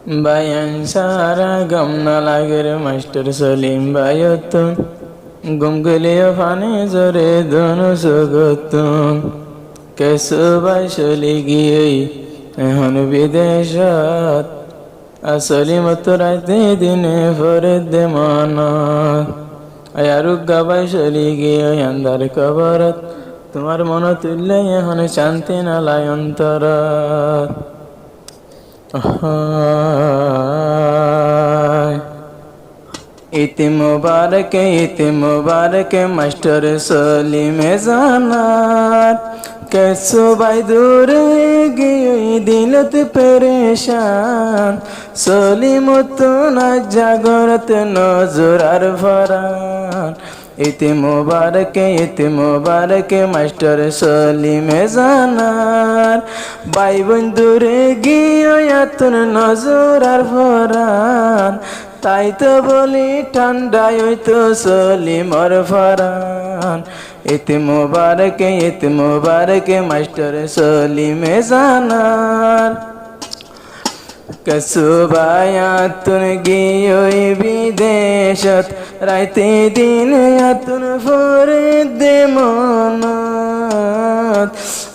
বায়ান সারা গম না লাগের মাস্টার সলিম বায়ত গুম গলিও ফানে জরে দনু সগত কেসু বাই চলি গিয়ে এখন বিদেশত আসলি মত রাতে দিনে ফরে দে মানত আয়ারু গাবাই চলি গিয়ে আন্দার কবরত তোমার মন তুললে এখন শান্তি না লাই অন্তরত इति मुबारक मास्टर सलीम জানাত कैसो भाई दूर गई दिलत परेशान सलीम तो न जागरत नजर আর फरान इति मुबारक मास्टर सलीम জানার ভাই বন্ধুরে গিয়ে এতন নজর আর ফরান তাই তো বলি ঠান্ডায় হইতো সলিমর ফরান इति मुबारक मास्टर सलीम জানার कसुबायातुन गियोई विदेशत राइते दिन यातुन फोरे दे मनत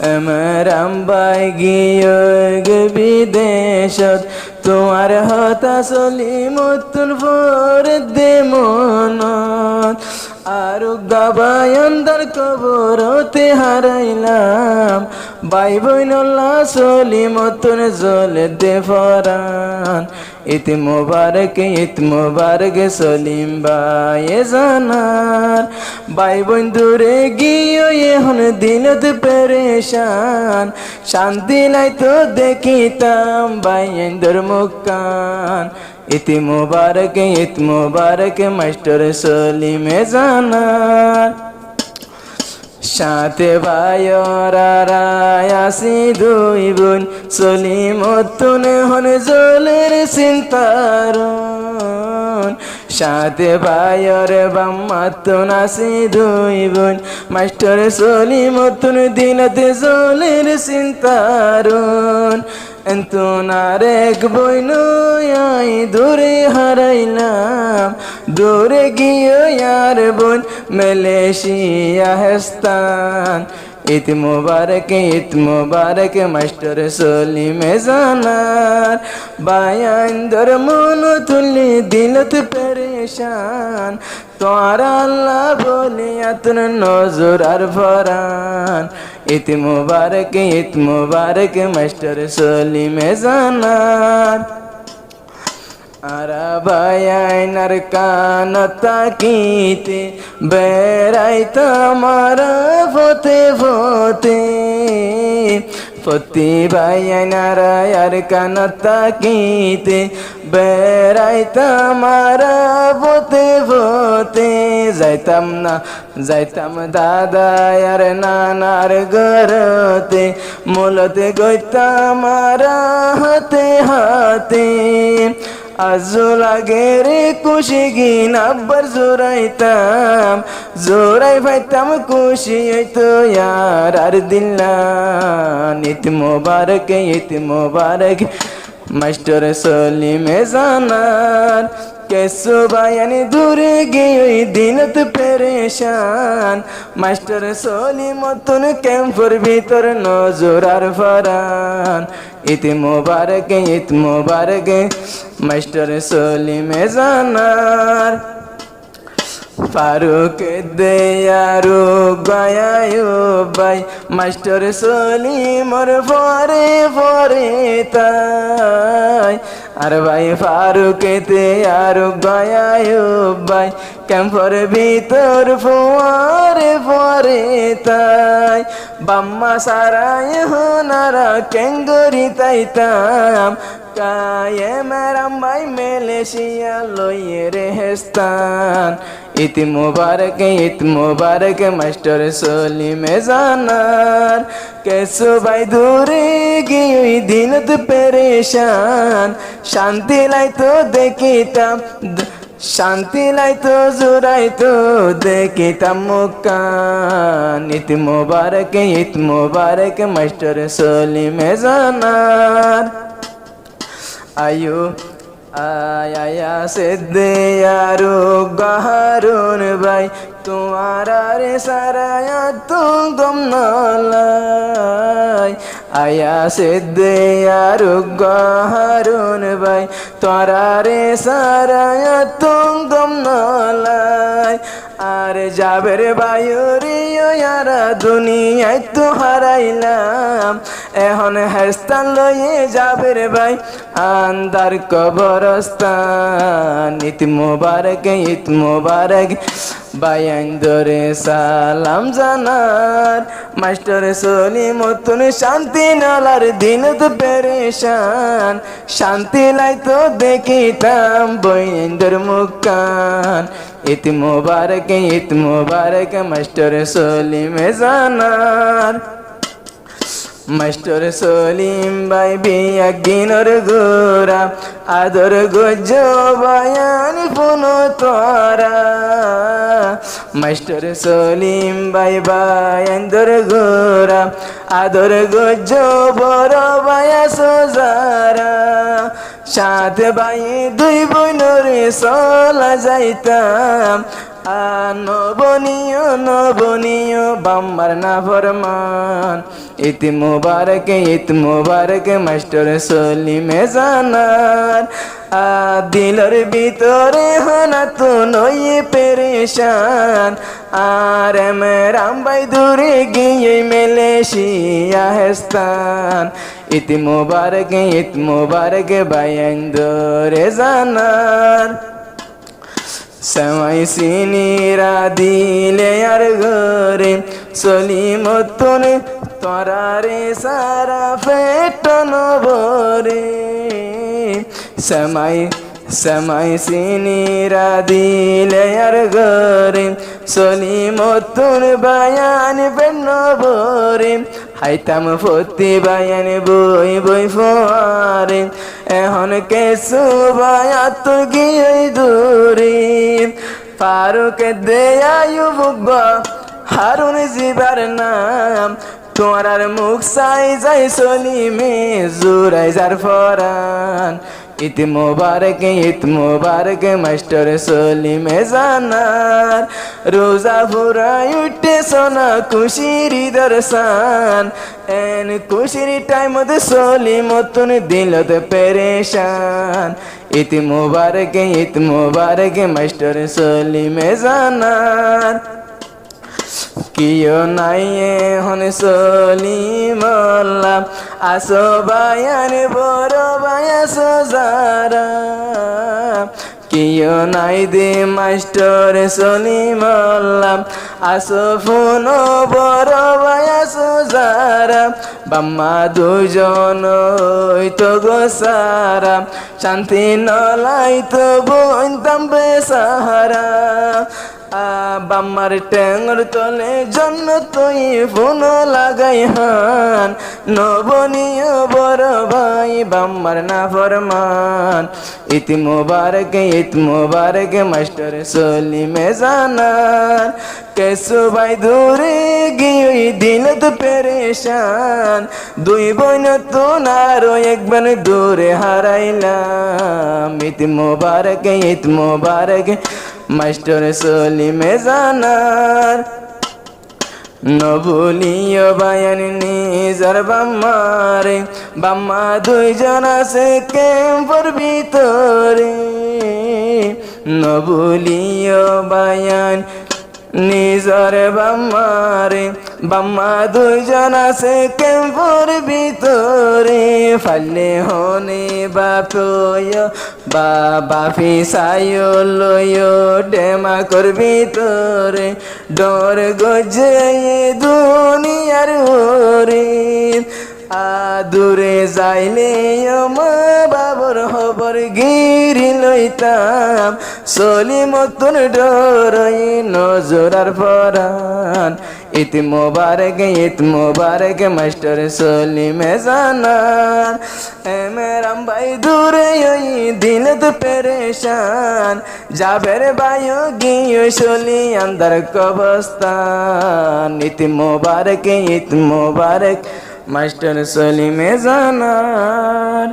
अमराम बाई गियोग विदेशत तुम्हार हता सलीमतुन फोरे दे मनत आरु गाबायंदर कबरते हाराइलाम बाई बइनल्ला सलीमतुन जले दे फरान इति मुबारक सलीम बाये জানার बाई बंधुरे गियो এখন দিলত परेशान शांति लाई तो দেখিতাম বাইয়েন্দর মুকান इति मुबारक मास्टर सलीम জানার সাথে ভাইরা আসি দুই বোন সলিমতুন হন জলের চিন্তারণ সাথে ভাইয়ের বাম্মাতুন আসি দুই বোন মাস্টার সলিমতুন দিলতে জলের চিন্তারণ এন্তনার এক বইন আই দূরে হারাইলাম দূরে গিয়ে আর বোন মালয়েশিয়া হেস্তান इति मुबारक मास्टर सलीम জানার বায়ান্দর মন তুলি দিলত পরেশান তোর আল্লাহ বলে আতন নজর আর ফরান इति मुबारक मास्टर सलीम জানার আরা বায়াইনার কান তাকিতে বেড়াইতা মারা ফতে ফতি বায়াইনার আর কান তাকিতে বেড়াইতা মারা ফতে যাইতাম দাদা আর নানার ঘরতে মূলতে গইতাম মারা হাতে আজো লাগে রে খুশি গিন আব্বার জোরাই পাইতাম খুশি হইতো ইয়ার আর দিল্লান इति मुबारक मास्टर सलीम জানার कैसो बायानी दूरे गई दिलत परेशान मास्टर सलीमतुन कैंपर भीतर नजर আর फरान इति मुबारक मास्टर सलीम জানার फारूक देयारू गयायो बाई मास्टर सलीमर फरे ताई আর ভাই ফারুক দেয়ারু গয়ায়ো বাই ক্যাম্পর ভিতর ফরে তাই বাম্মা সারায় হোনারা কেঙ্গরি তাইতাম কায়ে মেরাম ভাই মালয়েশিয়া লইয়ে রে হেস্তান इति मुबारक मास्टर सलीम জানার कैसो भाई दूरे गई दिलत परेशान शांति लाई तो দেখিতাম শান্তি লাইতো জোরাইতো দেখিতাম মুকান इति मुबारक मास्टर सलीम জানার আয়ু আয়া সিদ্ধে আরো গাহারুন ভাই তোমার রে সারায়া তুম নলাই আয়া সিদ্ধে আরো গাহারুন ভাই তোরা রে সারায়া তুম নলাই আর যাবের বায়ুরিয়ারা দুনিয়ায় তো হারাইলাম এখন হেস্তান লয়ে যাবের ভাই আন্দার কবরস্তান ঈদ মুবারক বায়ান ধরে সালাম জানার মাস্টার সলি মতন শান্তি নালার দিন তো পেরেশান শান্তি লাই তো দেখিতাম বইন্দর মুখান ঈদ মুবারক মাস্টার সলিম জানার মাস্টার সলিম ভাই বিয়া গিনর গোরা আদর গজ বায়ান পুনো তোরা মাস্টার সলিম ভাই বায়ান দর গোরা আদর গজ বড় বায়া সোজারা সাথ ভাই দুই বোনরে চলা যাইতাম নবনীয় বাম্মার না ফরমান ঈদ মুবারক মাস্টার সলিমে জানার দিলর ভিতরে হানা তো নই পেরেশান আর রাম ভাই দূরে গিয়ে মেলেশিয়া হেস্তান ঈদ মুবারক বায়ান ধরে জানার সমাই সিনিরা দিলে আর ঘরে সলিমতন তোরা রে সারা পেটন ভরে সমাই সিনিরা দিলে আর ঘরে সলিমতন বায়ান পেন ভরে হাইতাম ফতি বায়ান বই ফোয়ারে এখন কেসু বায়া তো গিয়ে দূরে ফারুক দেয়ায়ু বুকবা হারুন জিবার নাম তোমার মুখ সাই যাই সলিমে জুরাই যার ফরান ঈদ মুবারক মাস্টার সলিমে জানার রোজা ফুরাই উঠে সোনা খুশির দর্শন এন খুশির টাইম মধ্যে সলিমতন দিলত পেরেশান ঈদ মুবারক মাস্টার সলিমে জানার কিয় নাই এখন সলিমল্লা আসো বায়ান বড় বায়া সোজারা কিয় নাই দে মাস্টার সলিমল্লা আসো ফোন বড় বায়া সোজারা বাম্মা দুজন তো গোসারা শান্তি নলাই তো বইতাম বেসাহারা বাম্মার টেঙ্গর তলে জন্য তুই ফোন লাগাই হান নবনীয় বড় ভাই বাম্মার না ফরমান ঈদ মুবারক মাস্টার সলিমে জানার কেসু ভাই দূরে গিয়ে দিল তো পেরেশান দুই বোন তো নারো একবার দূরে হারাইলাম ঈদ মুবারক মাস্টার সলিমে জানার নবুলিও বায়ান নিজর বাম্মা দুইজন আছে ক্যাম্পর ভিতরে নবুলিও বায়ান নিজর বাম্মা দুইজন আছে ক্যাম্পর ভিতরে ফালে হনে বাপি সায়ো লয় ডেমা করবি তোরে ডর গজে দুনিয়ার ওরে আদুরে যাইলে মা বাবর হবর গিরি লইতাম সলিমতন ডরই নজরার ফরান ঈদ মুবারক মাস্টার সলিমে জানার মেরাম ভাই দূরে দিল তো পেরেশান যাবের বায়ু গিয়ে সলি আন্দার কবস্তান ঈদ মুবারক মাস্টার সলিমে জানার।